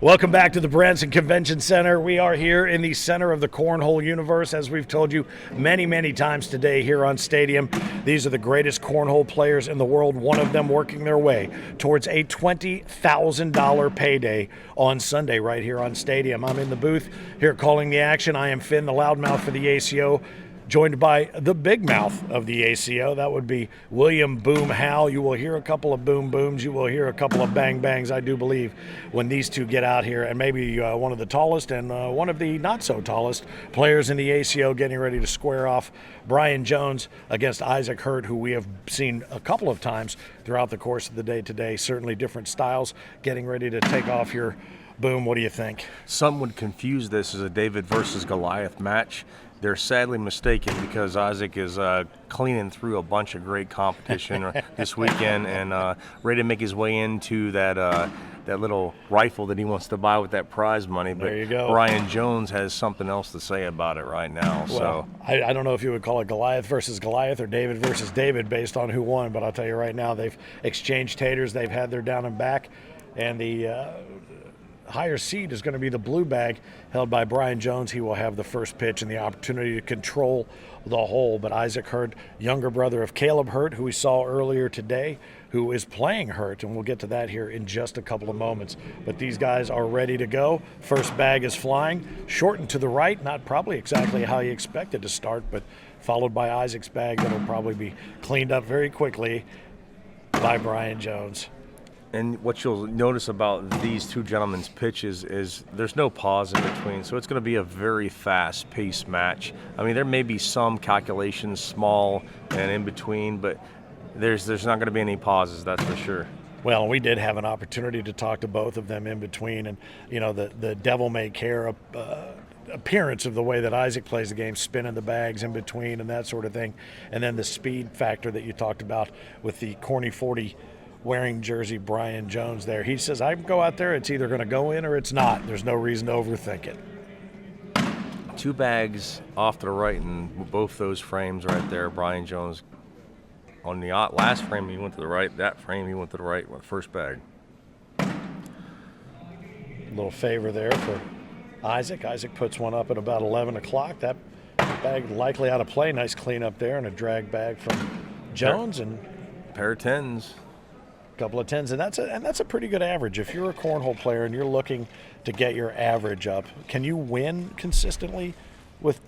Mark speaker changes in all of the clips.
Speaker 1: Welcome back to the Branson Convention Center. We are here in the center of the cornhole universe, as we've told you many, many times today here on Stadium. These are the greatest cornhole players in the world, one of them working their way towards a $20,000 payday on Sunday right here on Stadium. I'm in the booth here calling the action. I am Finn, the loudmouth for the ACO, joined by the big mouth of the ACO. That would be William Boom Howell. You will hear a couple of boom booms. You will hear a couple of bang bangs, I do believe, when these two get out here. And maybe one of the tallest and one of the not so tallest players in the ACO getting ready to square off Brian Jones against Issac Hurt, who we have seen a couple of times throughout the course of the day today. Certainly different styles getting ready to take off here. Boom, what do you think?
Speaker 2: Some would confuse this as a David versus Goliath match. They're sadly mistaken because Issac is cleaning through a bunch of great competition this weekend and ready to make his way into that little rifle that he wants to buy with that prize money. But
Speaker 1: there you go.
Speaker 2: Brian Jones has something else to say about it right now.
Speaker 1: Well, I don't know if you would call it Goliath versus Goliath or David versus David based on who won, but I'll tell you right now, they've exchanged taters. They've had their down and back, and the higher seed is going to be the blue bag held by Brian Jones. He will have the first pitch and the opportunity to control the hole. But Issac Hurt, younger brother of Caleb Hurt, who we saw earlier today, who is playing Hurt, and we'll get to that here in just a couple of moments. But these guys are ready to go. First bag is flying, shortened to the right, not probably exactly how you expected to start, but followed by Isaac's bag that'll probably be cleaned up very quickly by Brian Jones.
Speaker 2: And what you'll notice about these two gentlemen's pitches is there's no pause in between, so it's going to be a very fast-paced match. I mean, there may be some calculations, small and in between, but there's not going to be any pauses, that's for sure.
Speaker 1: Well, we did have an opportunity to talk to both of them in between, and the devil-may-care appearance of the way that Issac plays the game, spinning the bags in between and that sort of thing, and then the speed factor that you talked about with the corny 40 wearing jersey Brian Jones there. He says, I go out there, it's either going to go in or it's not. There's no reason to overthink it.
Speaker 2: Two bags off to the right in both those frames right there. Brian Jones on the last frame, he went to the right. That frame, he went to the right with the first bag.
Speaker 1: A little favor there for Issac. Issac puts one up at about 11 o'clock. That bag likely out of play. Nice cleanup there and a drag bag from Jones. And
Speaker 2: pair of tens.
Speaker 1: Couple of tens, and that's a pretty good average. If you're a cornhole player and you're looking to get your average up, can you win consistently with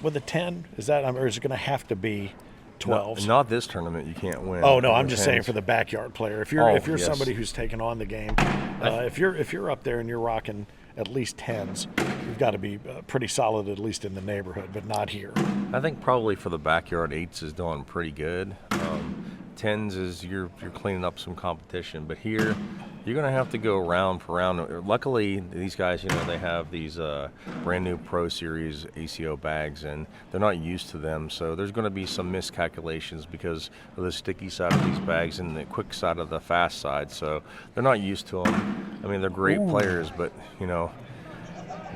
Speaker 1: a 10? Is that, or is it going to have to be 12s?
Speaker 2: No, not this tournament. You can't win.
Speaker 1: Oh no, I'm just saying for the backyard player. If you're
Speaker 2: yes.
Speaker 1: somebody who's taken on the game, if you're up there and you're rocking at least 10s, you've got to be pretty solid, at least in the neighborhood, but not here.
Speaker 2: I think probably for the backyard, 8s is doing pretty good. 10s is you're cleaning up some competition, but here you're going to have to go round for round. Luckily, these guys, they have these brand new Pro Series ACO bags, and they're not used to them, so there's going to be some miscalculations because of the sticky side of these bags and the quick side of the fast side, so they're not used to them. I mean, they're great players, but,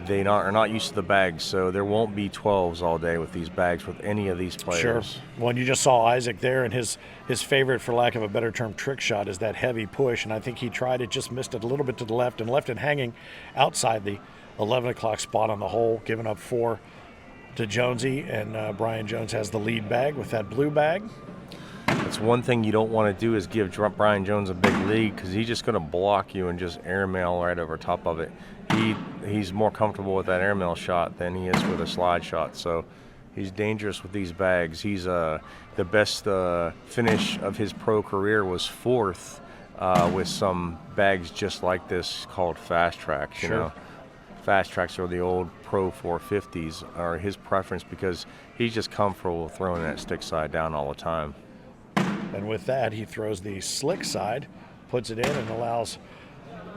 Speaker 2: they are not used to the bags, so there won't be 12s all day with these bags with any of these players.
Speaker 1: Sure. Well, you just saw Issac there, and his favorite, for lack of a better term, trick shot is that heavy push, and I think he tried it, just missed it a little bit to the left, and left it hanging outside the 11 o'clock spot on the hole, giving up 4 to Jonesy, and Brian Jones has the lead bag with that blue bag.
Speaker 2: That's one thing you don't want to do is give Brian Jones a big lead because he's just going to block you and just airmail right over top of it. He's more comfortable with that airmail shot than he is with a slide shot, so he's dangerous with these bags. He's the best finish of his pro career was 4th with some bags just like this called fast tracks.
Speaker 1: Sure.
Speaker 2: Fast tracks are the old Pro 450s are his preference because he's just comfortable throwing that stick side down all the time.
Speaker 1: And with that, he throws the slick side, puts it in, and allows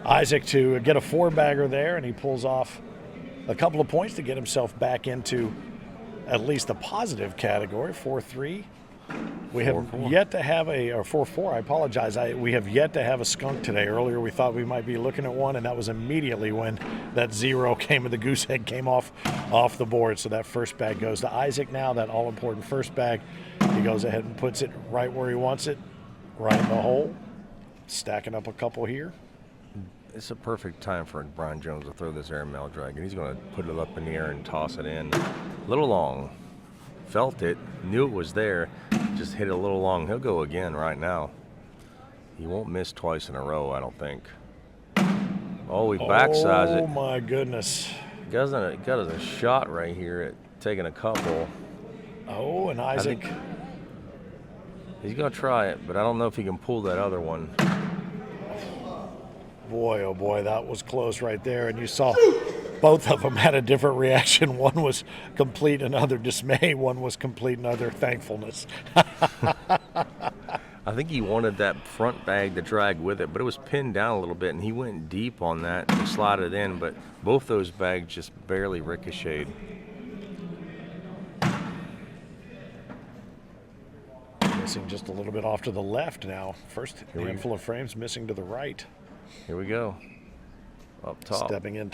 Speaker 1: Issac to get a 4-bagger there, and he pulls off a couple of points to get himself back into at least the positive category, 4-3. We have yet to have or 4-4, I apologize. We have yet to have a skunk today. Earlier we thought we might be looking at one, and that was immediately when that 0 came and the goose egg came off the board. So that first bag goes to Issac now, that all-important first bag. He goes ahead and puts it right where he wants it, right in the hole. Stacking up a couple here.
Speaker 2: it's a perfect time for Brian Jones to throw this airmail drag, and he's going to put it up in the air and toss it in. A little long. Felt it, knew it was there, just hit it a little long. He'll go again right now. He won't miss twice in a row, I don't think. Oh, he backsides it.
Speaker 1: Oh my goodness.
Speaker 2: Got us a shot right here at taking a couple.
Speaker 1: Oh, and Isaac.
Speaker 2: He's going to try it, but I don't know if he can pull that other one.
Speaker 1: Boy, oh boy, that was close right there. And you saw both of them had a different reaction. One was complete and utter dismay. One was complete and utter thankfulness.
Speaker 2: I think he wanted that front bag to drag with it, but it was pinned down a little bit, and he went deep on that to slide it in, but both those bags just barely ricocheted.
Speaker 1: Missing just a little bit off to the left now. First handful of frames missing to the right.
Speaker 2: Here we go. Up top.
Speaker 1: Stepping in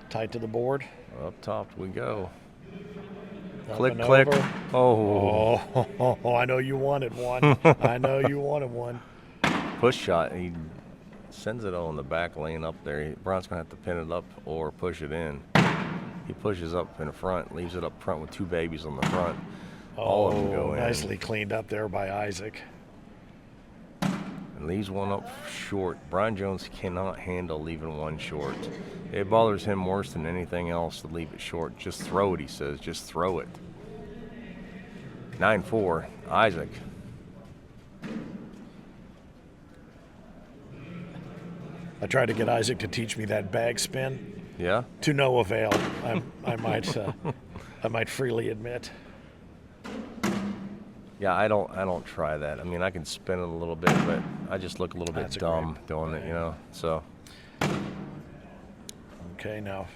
Speaker 1: tight to the board.
Speaker 2: Up top we go.
Speaker 1: Up
Speaker 2: Click,
Speaker 1: and
Speaker 2: click.
Speaker 1: over. Oh, I know you wanted one. I know you wanted one.
Speaker 2: Push shot. He sends it on the back lane up there. Brown's going to have to pin it up or push it in. He pushes up in the front, leaves it up front with two babies on the front. All of them go in.
Speaker 1: Nicely cleaned up there by Isaac.
Speaker 2: And leaves one up short. Brian Jones cannot handle leaving one short. It bothers him worse than anything else to leave it short. Just throw it, he says. Just throw it. 9-4, Isaac.
Speaker 1: I tried to get Isaac to teach me that bag spin.
Speaker 2: Yeah?
Speaker 1: To no avail. I might freely admit.
Speaker 2: Yeah, I don't try that. I mean, I can spin it a little bit, but I just look a little bit dumb doing it, you know. So.
Speaker 1: Okay, now.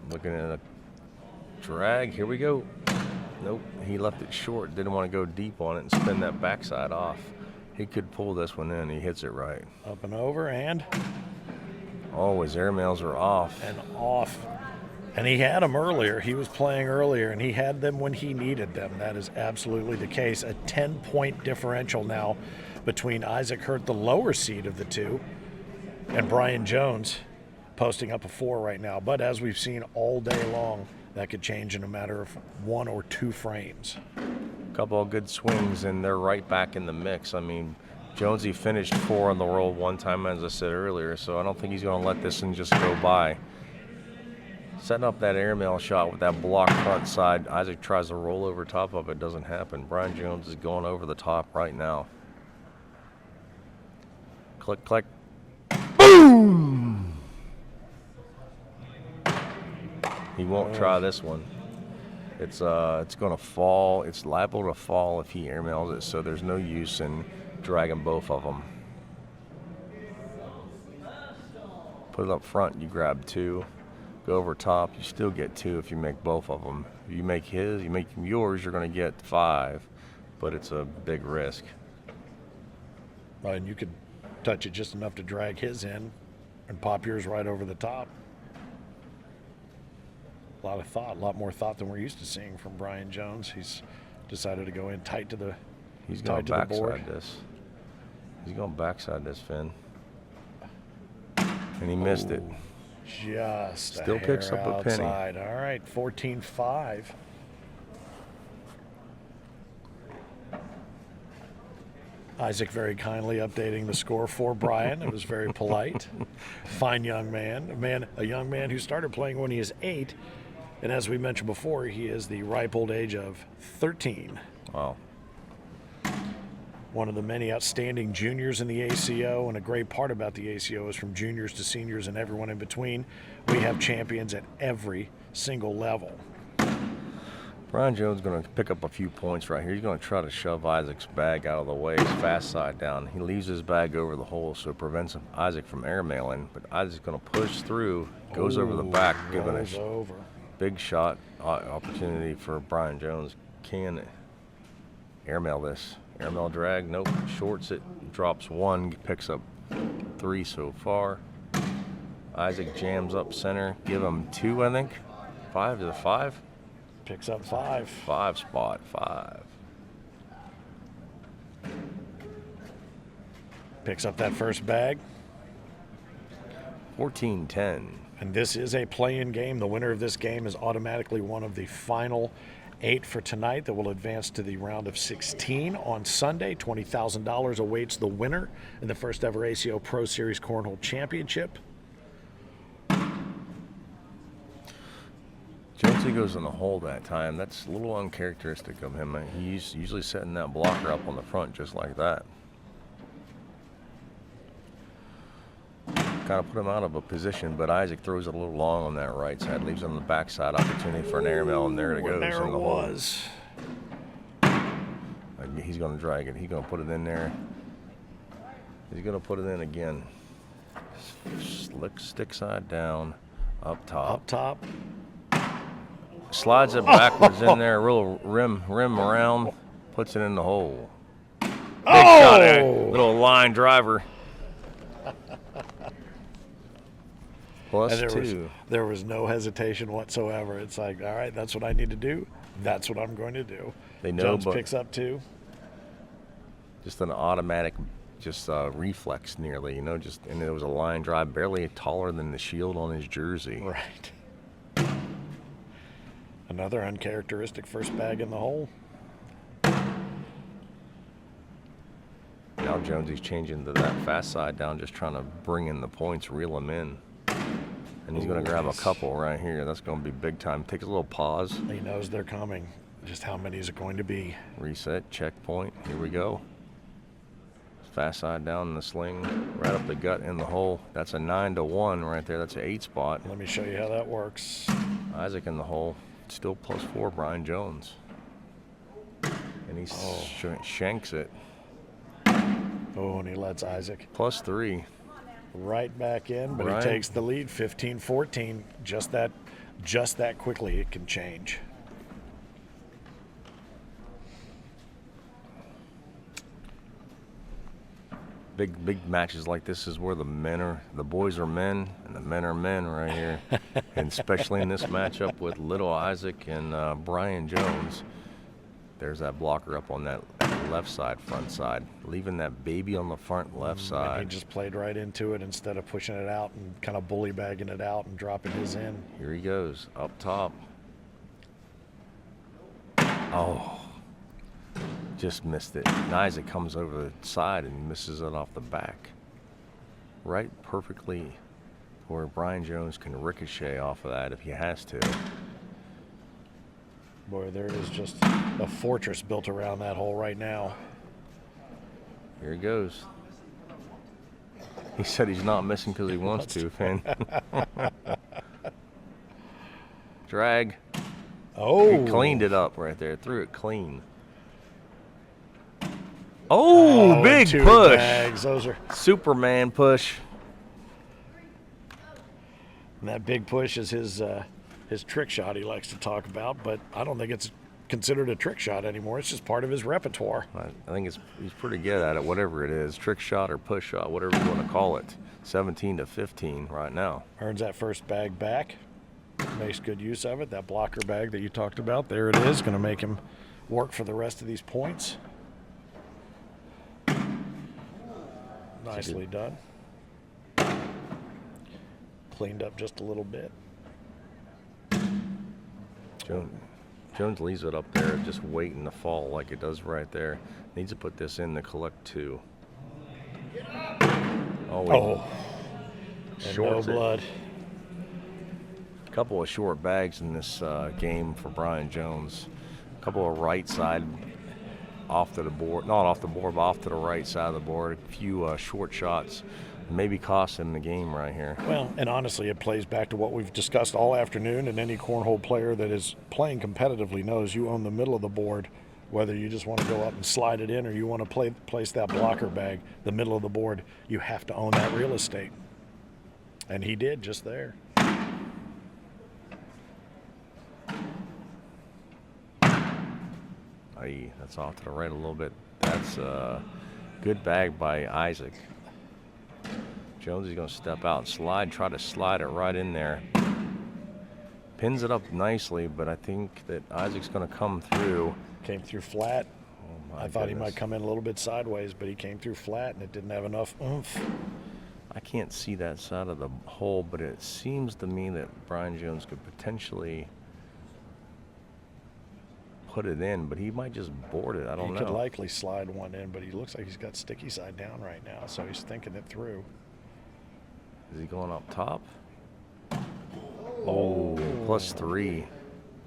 Speaker 2: Looking at a drag. Here we go. Nope, he left it short. Didn't want to go deep on it and spin that backside off. He could pull this one in. He hits it right.
Speaker 1: Up and over and.
Speaker 2: Oh, his airmails are off.
Speaker 1: And off. And he had them earlier. He was playing earlier, and he had them when he needed them. That is absolutely the case. A 10-point differential now between Issac Hurt, the lower seed of the two, and Brian Jones, posting up a 4 right now. But as we've seen all day long, that could change in a matter of 1 or 2 frames.
Speaker 2: A couple of good swings, and they're right back in the mix. I mean, Jonesy finished 4 on the roll one time, as I said earlier, so I don't think he's going to let this one just go by. Setting up that airmail shot with that block front side. Isaac tries to roll over top of it. Doesn't happen. Brian Jones is going over the top right now. Click, click. Boom! He won't try this one. It's going to fall. It's liable to fall if he airmails it, so there's no use in dragging both of them. Put it up front, you grab 2. Go over top, you still get 2 if you make both of them. If you make his, you make yours, you're going to get 5, but it's a big risk.
Speaker 1: And you could touch it just enough to drag his in and pop yours right over the top. A lot of thought, a lot more thought than we're used to seeing from Brian Jones. He's decided to go in tight to the board.
Speaker 2: He's going to backside this. He's going to backside this, Finn. And he missed it.
Speaker 1: Just
Speaker 2: still picks up a penny.
Speaker 1: All right, 14-5. Isaac very kindly updating the score for Brian. It was very polite. Fine young man. A young man who started playing when he is 8. And as we mentioned before, he is the ripe old age of 13.
Speaker 2: Wow.
Speaker 1: One of the many outstanding juniors in the ACO, and a great part about the ACO is from juniors to seniors and everyone in between, we have champions at every single level.
Speaker 2: Brian Jones is going to pick up a few points right here. He's going to try to shove Isaac's bag out of the way, his fast side down. He leaves his bag over the hole, so it prevents Isaac from airmailing. But Isaac's going to push through, goes over the back, giving a big shot opportunity for Brian Jones. Can airmail this. Airmail drag, nope, shorts it, drops 1, picks up 3 so far. Isaac jams up center, give him 2, I think. 5 to the 5.
Speaker 1: Picks up 5.
Speaker 2: 5 spot, 5.
Speaker 1: Picks up that first bag.
Speaker 2: 14-10.
Speaker 1: And this is a play-in game. The winner of this game is automatically one of the final 8 for tonight that will advance to the round of 16 on Sunday. $20,000 awaits the winner in the first ever ACO Pro Series Cornhole Championship.
Speaker 2: Jonesy goes in the hole that time. That's a little uncharacteristic of him. He's usually setting that blocker up on the front just like that. Kind of put him out of a position, but Issac throws it a little long on that right side, leaves him on the backside. Opportunity for an airmail, and there it goes.
Speaker 1: There
Speaker 2: in the
Speaker 1: it was.
Speaker 2: Hole. He's going to drag it. He's going to put it in there. He's going to put it in again. Slick stick side down, up top.
Speaker 1: Up top.
Speaker 2: Slides it backwards in there, real rim around, puts it in the hole. Big shot there. Little line driver. Plus
Speaker 1: There was no hesitation whatsoever. It's like, all right, that's what I need to do. That's what I'm going to do.
Speaker 2: They know,
Speaker 1: Jones
Speaker 2: but
Speaker 1: picks up 2.
Speaker 2: Just an automatic, reflex nearly, and it was a line drive, barely taller than the shield on his jersey.
Speaker 1: Right. Another uncharacteristic first bag in the hole.
Speaker 2: Now Jonesy's changing to that fast side down, just trying to bring in the points, reel them in. And he's going to grab a couple right here. That's going to be big time. Takes a little pause.
Speaker 1: He knows they're coming. Just how many is it going to be?
Speaker 2: Reset, checkpoint. Here we go. Fast side down in the sling, right up the gut in the hole. That's a 9-1 right there. That's an 8 spot.
Speaker 1: Let me show you how that works.
Speaker 2: Issac in the hole. Still +4, Brian Jones. And he shanks it.
Speaker 1: Oh, and he lets Issac.
Speaker 2: +3.
Speaker 1: Right back in, but
Speaker 2: Right.
Speaker 1: he takes the lead, 15-14. Just that quickly it can change.
Speaker 2: Big matches like this is where the boys are men and the men are men right here. And especially in this matchup with little Issac and Brian Jones. There's that blocker up on that left side, front side, leaving that baby on the front left side.
Speaker 1: And he just played right into it instead of pushing it out and kind of bully bagging it out and dropping his in.
Speaker 2: Here he goes, up top. Oh, just missed it. And Issac comes over the side and misses it off the back. Right perfectly where Brian Jones can ricochet off of that if he has to.
Speaker 1: Boy, there is just a fortress built around that hole right now.
Speaker 2: Here he goes. He said he's not missing because he wants to, Finn. Drag.
Speaker 1: Oh.
Speaker 2: He cleaned it up right there. Threw it clean. Oh, big
Speaker 1: 2
Speaker 2: push.
Speaker 1: bags. Those are.
Speaker 2: Superman push.
Speaker 1: And that big push is his trick shot he likes to talk about, but I don't think it's considered a trick shot anymore. It's just part of his repertoire.
Speaker 2: I think he's pretty good at it, whatever it is. Trick shot or push shot, whatever you want to call it. 17-15 right now.
Speaker 1: Earns that first bag back. Makes good use of it. That blocker bag that you talked about, there it is. Going to make him work for the rest of these points. Nicely done. Cleaned up just a little bit.
Speaker 2: Jones leaves it up there, just waiting to fall like it does right there. Needs to put this in to collect 2.
Speaker 1: Oh. And no blood.
Speaker 2: A couple of short bags in this game for Brian Jones. A couple of right side off to the board, not off the board, but off to the right side of the board. A few short shots. Maybe cost him the game right here.
Speaker 1: Well, and honestly, it plays back to what we've discussed all afternoon, and any cornhole player that is playing competitively knows you own the middle of the board, whether you just want to go up and slide it in or you want to place that blocker bag, the middle of the board, you have to own that real estate. And he did just there.
Speaker 2: That's off to the right a little bit. That's a good bag by Issac. Jones is going to step out and try to slide it right in there. Pins it up nicely, but I think that Isaac's going to come through.
Speaker 1: Came through flat.
Speaker 2: Oh
Speaker 1: I thought he might come in a little bit sideways, but he came through flat and it didn't have enough oomph.
Speaker 2: I can't see that side of the hole, but it seems to me that Brian Jones could potentially put it in, but he might just board it. I don't know.
Speaker 1: He could likely slide one in, but he looks like he's got sticky side down right now, so he's thinking it through.
Speaker 2: Is he going up top? Oh, +3.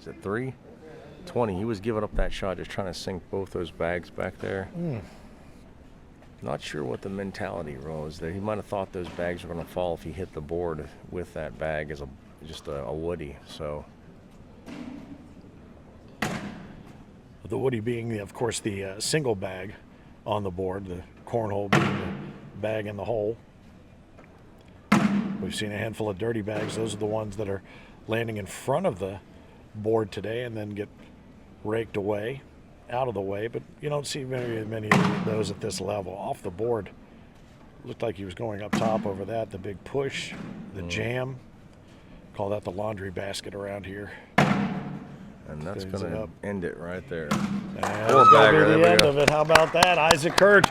Speaker 2: Is it 3? 20. He was giving up that shot, just trying to sink both those bags back there. Not sure what the mentality was there. He might have thought those bags were going to fall if he hit the board with that bag as just a woody. So
Speaker 1: the woody being, of course, the single bag on the board, the cornhole being the bag in the hole. We've seen a handful of dirty bags. Those are the ones that are landing in front of the board today and then get raked away, out of the way. But you don't see many of those at this level. Off the board, looked like he was going up top over that. The big push, the jam. Call that the laundry basket around here.
Speaker 2: And that's going to end it right there.
Speaker 1: And that's going to be the end of it. How about that? Issac Hurt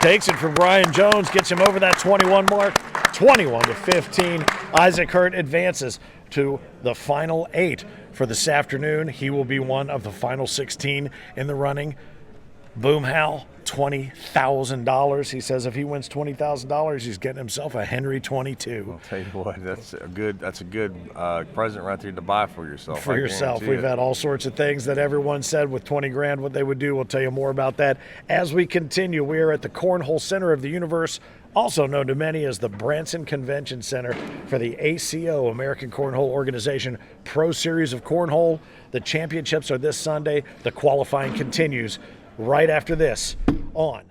Speaker 1: takes it from Brian Jones, gets him over that 21 mark. 21-15. Issac Hurt advances to the final 8 for this afternoon. He will be one of the final 16 in the running. Boom Hal, $20,000. He says if he wins $20,000, he's getting himself a Henry 22.
Speaker 2: I'll tell you what, that's a good present right there to buy for yourself.
Speaker 1: For yourself. We've had all sorts of things that everyone said with 20 grand what they would do. We'll tell you more about that as we continue. We are at the Cornhole Center of the Universe, also known to many as the Branson Convention Center for the ACO, American Cornhole Organization Pro Series of Cornhole. The championships are this Sunday. The qualifying continues right after this on